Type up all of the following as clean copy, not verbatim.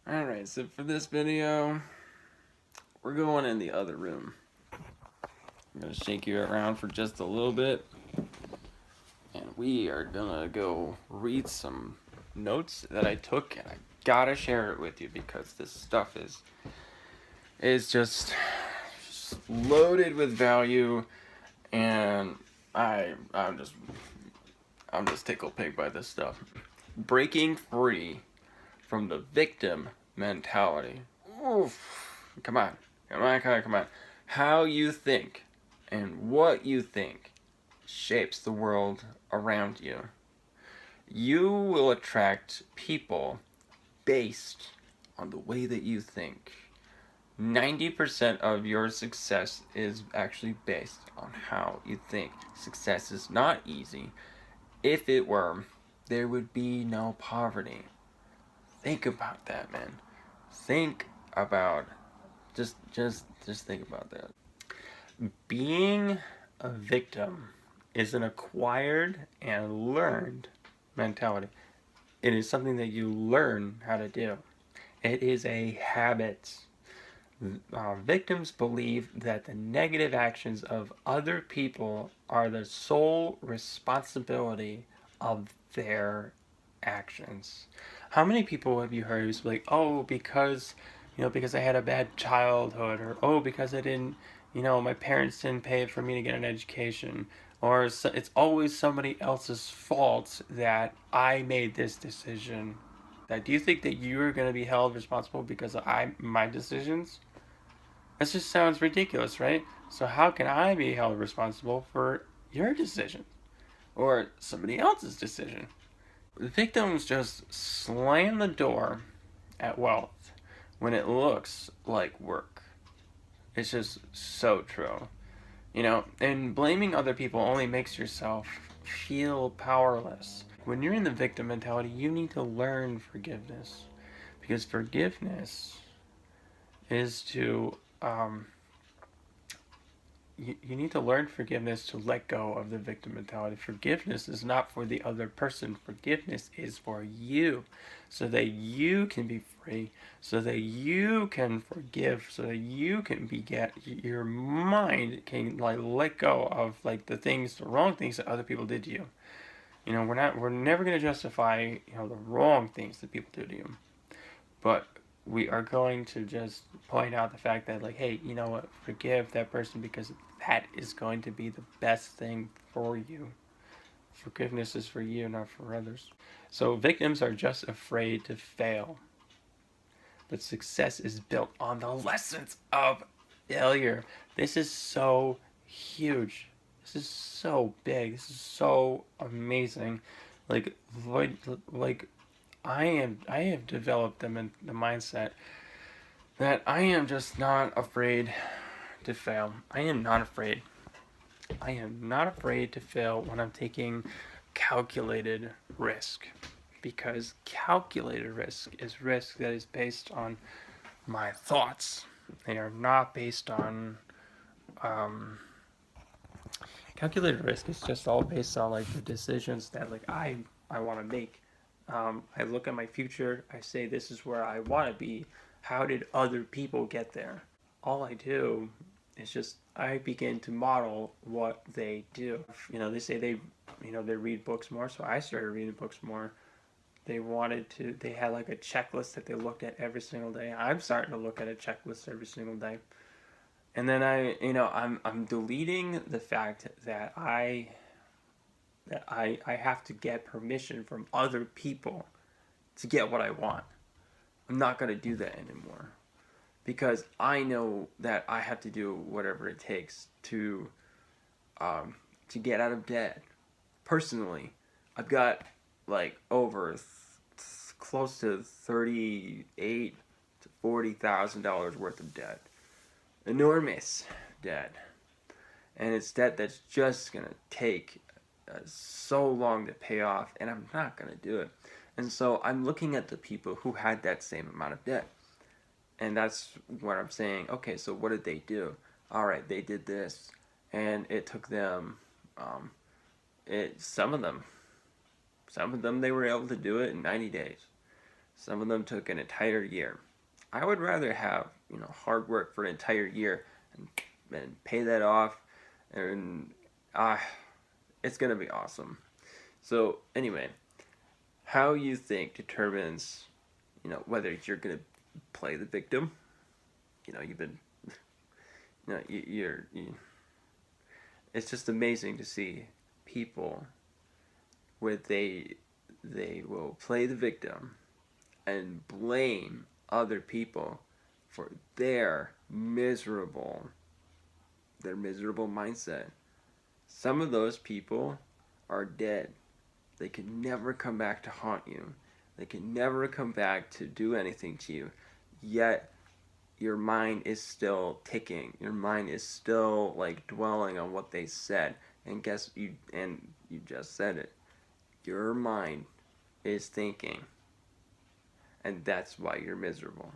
Alright, so for this video, we're going in the other room. I'm going to shake you around for just a little bit. And we are going to go read some notes that I took. And I gotta share it with you because this stuff is just loaded with value. And I'm just tickled pink by this stuff. Breaking free from the victim mentality. Oof. Come on. How you think and what you think shapes the world around you. You will attract people based on the way that you think. 90% of your success is actually based on how you think. Success is not easy. If it were, there would be no poverty. Think about that, man. Think about just think about that. Being a victim is an acquired and learned mentality. It is something that you learn how to do. It is a habit. Victims believe that the negative actions of other people are the sole responsibility of their actions. How many people have you heard who's like, oh, because I had a bad childhood, or oh, because I didn't, my parents didn't pay for me to get an education, or it's always somebody else's fault that I made this decision. That do you think that you're going to be held responsible because of my decisions? That just sounds ridiculous, right? So how can I be held responsible for your decision or somebody else's decision? Victims just slam the door at wealth when it looks like work. It's just so true. And blaming other people only makes yourself feel powerless. When you're in the victim mentality, you need to learn forgiveness. Because forgiveness is to you need to learn forgiveness to let go of the victim mentality. Forgiveness is not for the other person. Forgiveness is for you, so that you can be free, so that you can forgive, so that you can your mind can let go of the wrong things that other people did to you. We're never going to justify the wrong things that people do to you, but we are going to just point out the fact that hey, you know what, forgive that person because that is going to be the best thing for you. Forgiveness is for you, not for others. So victims are just afraid to fail, but success is built on the lessons of failure. This is so huge. This is so big. This is so amazing. like like, like I have developed the mindset that I am just not afraid to fail. I am not afraid. I am not afraid to fail when I'm taking calculated risk. Because calculated risk is risk that is based on my thoughts. They are not based on calculated risk is just all based on the decisions that I want to make. I look at my future. I say this is where I want to be. How did other people get there? All I do is just I begin to model what they do. They say they read books more, so I started reading books more. They had a checklist that they looked at every single day. I'm starting to look at a checklist every single day. And then I'm deleting the fact that I have to get permission from other people to get what I want. I'm not going to do that anymore. Because I know that I have to do whatever it takes to get out of debt. Personally, I've got over close to $38,000 to $40,000 worth of debt. Enormous debt, and it's debt that's just gonna take so long to pay off, and I'm not gonna do it. And so I'm looking at the people who had that same amount of debt. And that's what I'm saying. Okay, so what did they do? All right, they did this, and it took them. Some of them they were able to do it in 90 days. Some of them took an entire year. I would rather have, hard work for an entire year and pay that off, and it's gonna be awesome. So anyway, how you think determines, whether you're gonna play the victim. You've been, it's just amazing to see people where they will play the victim and blame other people for their miserable mindset. Some of those people are dead. They can never come back to haunt you. They can never come back to do anything to you. Yet your mind is still ticking. Your mind is still dwelling on what they said. And you just said it. Your mind is thinking. And that's why you're miserable.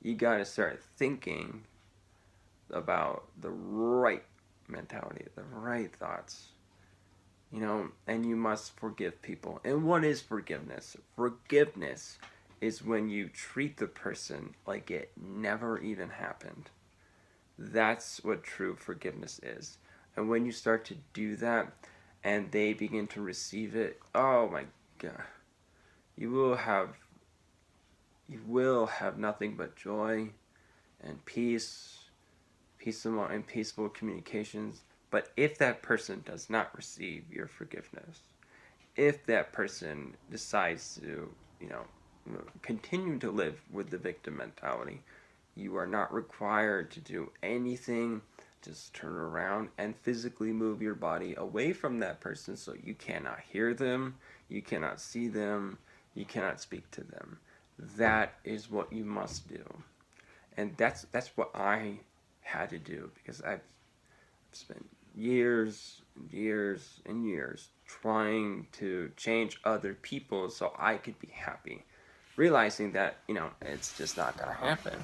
You gotta start thinking about the right mentality, the right thoughts. And you must forgive people. And what is forgiveness? Forgiveness is when you treat the person like it never even happened. That's what true forgiveness is. And when you start to do that and they begin to receive it, oh my God, you will have nothing but joy and peace and peaceful communications. But if that person does not receive your forgiveness, if that person decides to, continue to live with the victim mentality, you are not required to do anything. Just turn around and physically move your body away from that person so you cannot hear them, you cannot see them, you cannot speak to them. That is what you must do. And that's what I had to do, because I've spent years and years and years trying to change other people so I could be happy, realizing that it's just not gonna happen.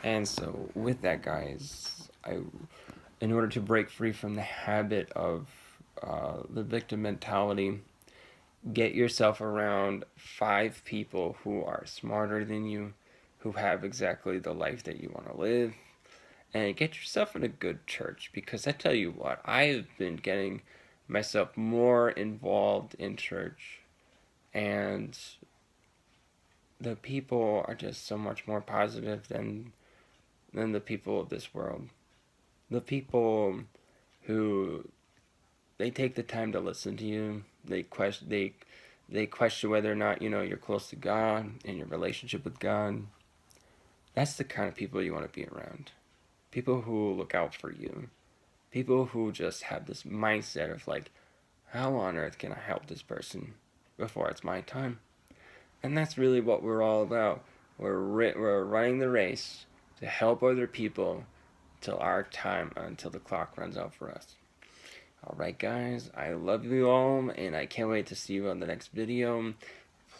And so with that, guys, in order to break free from the habit of the victim mentality, get yourself around 5 people who are smarter than you, who have exactly the life that you want to live, and get yourself in a good church. Because I tell you what, I've been getting myself more involved in church, and the people are just so much more positive than the people of this world. The people who they take the time to listen to you. They question whether or not you're close to God and your relationship with God. That's the kind of people you want to be around. People who look out for you. People who just have this mindset of how on earth can I help this person before it's my time? And that's really what we're all about. We're running the race to help other people until the clock runs out for us. Alright guys, I love you all, and I can't wait to see you on the next video.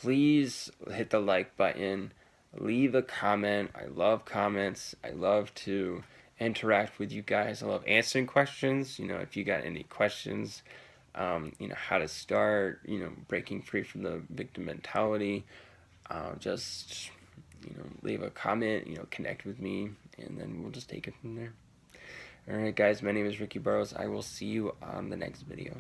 Please hit the like button, leave a comment. I love comments. I love to interact with you guys. I love answering questions. If you got any questions, how to start, breaking free from the victim mentality, just, leave a comment, connect with me, and then we'll just take it from there. Alright guys, my name is Ricky Burrows. I will see you on the next video.